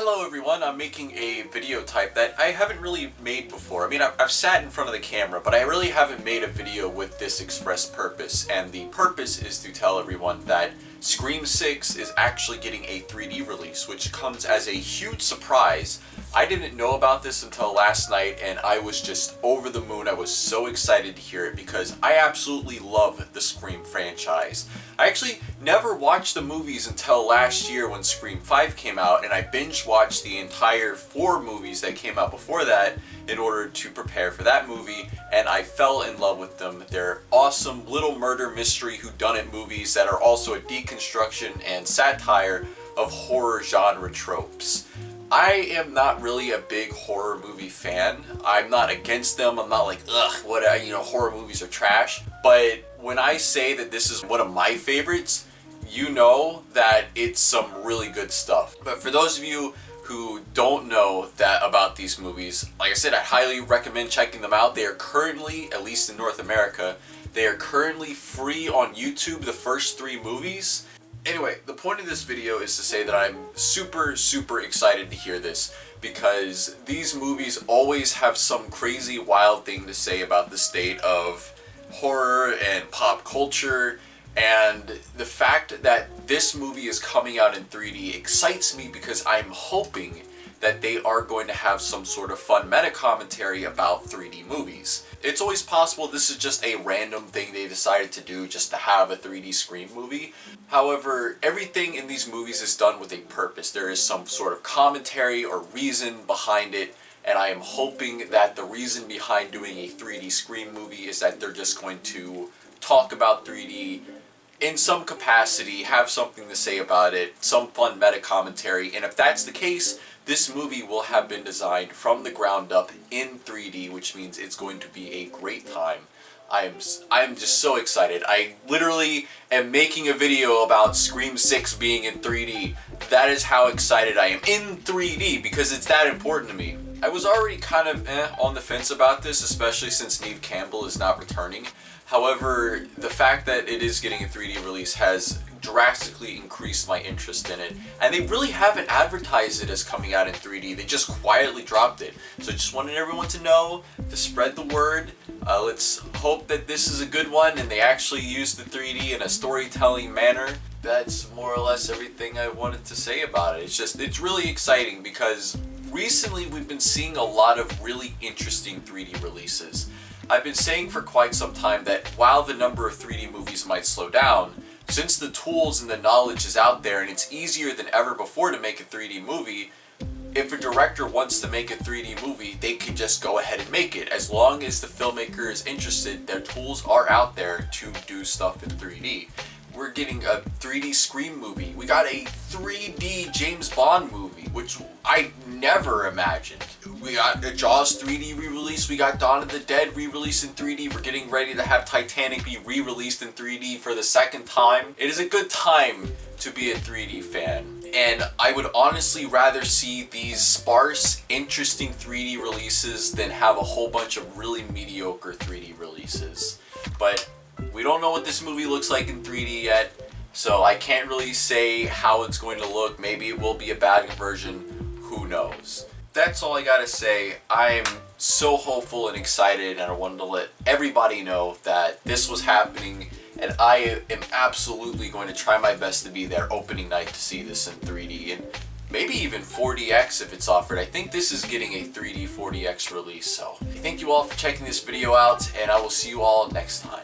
Hello everyone, I'm making a video type that I haven't really made before. I mean, I've sat in front of the camera, but I really haven't made a video with this express purpose. And the purpose is to tell everyone that Scream 6 is actually getting a 3D release, which comes as a huge surprise. I didn't know about this until last night, and I was just over the moon. I was so excited to hear it because I absolutely love the Scream franchise. I actually never watched the movies until last year when Scream 5 came out, and I binge watched the entire 4 movies that came out before that in order to prepare for that movie, and I fell in love with them. They're awesome little murder mystery whodunit movies that are also a deconstruction and satire of horror genre tropes. I am not really a big horror movie fan. I'm not against them. I'm not like, ugh, horror movies are trash. But when I say that this is one of my favorites, you know that it's some really good stuff. But for those of you who don't know that about these movies, like I said, I highly recommend checking them out. They are currently, at least in North America, they are currently free on YouTube, the first 3 movies. Anyway, the point of this video is to say that I'm super excited to hear this because these movies always have some crazy wild thing to say about the state of horror and pop culture, and the fact that this movie is coming out in 3D excites me because I'm hoping that they are going to have some sort of fun meta commentary about 3D movies. It's always possible this is just a random thing they decided to do just to have a 3D Scream movie. However, everything in these movies is done with a purpose. There is some sort of commentary or reason behind it, and I am hoping that the reason behind doing a 3D Scream movie is that they're just going to talk about 3D in some capacity, have something to say about it, some fun meta commentary, and if that's the case, this movie will have been designed from the ground up in 3D, which means it's going to be a great time. I'm just so excited. I literally am making a video about Scream 6 being in 3D. That is how excited I am in 3D because it's that important to me. I was already kind of on the fence about this, especially since Neve Campbell is not returning. However, the fact that it is getting a 3D release has drastically increased my interest in it. And they really haven't advertised it as coming out in 3D. They just quietly dropped it. So I just wanted everyone to know, to spread the word. Let's hope that this is a good one and they actually use the 3D in a storytelling manner. That's more or less everything I wanted to say about it. It's really exciting because recently we've been seeing a lot of really interesting 3D releases. I've been saying for quite some time that while the number of 3D movies might slow down, since the tools and the knowledge is out there and it's easier than ever before to make a 3D movie, if a director wants to make a 3D movie, they can just go ahead and make it. As long as the filmmaker is interested, their tools are out there to do stuff in 3D. We're getting a 3D Scream movie. We got a 3D James Bond movie, which I never imagined. We got a Jaws 3D re-release. We got Dawn of the Dead re-released in 3D. We're getting ready to have Titanic be re-released in 3D for the second time. It is a good time to be a 3D fan. And I would honestly rather see these sparse, interesting 3D releases than have a whole bunch of really mediocre 3D releases. But we don't know what this movie looks like in 3D yet, so I can't really say how it's going to look. Maybe it will be a bad version, who knows. That's all I gotta say. I'm so hopeful and excited, and I wanted to let everybody know that this was happening, and I am absolutely going to try my best to be there opening night to see this in 3D, and maybe even 4DX if it's offered. I think this is getting a 3D 4DX release, so thank you all for checking this video out, and I will see you all next time.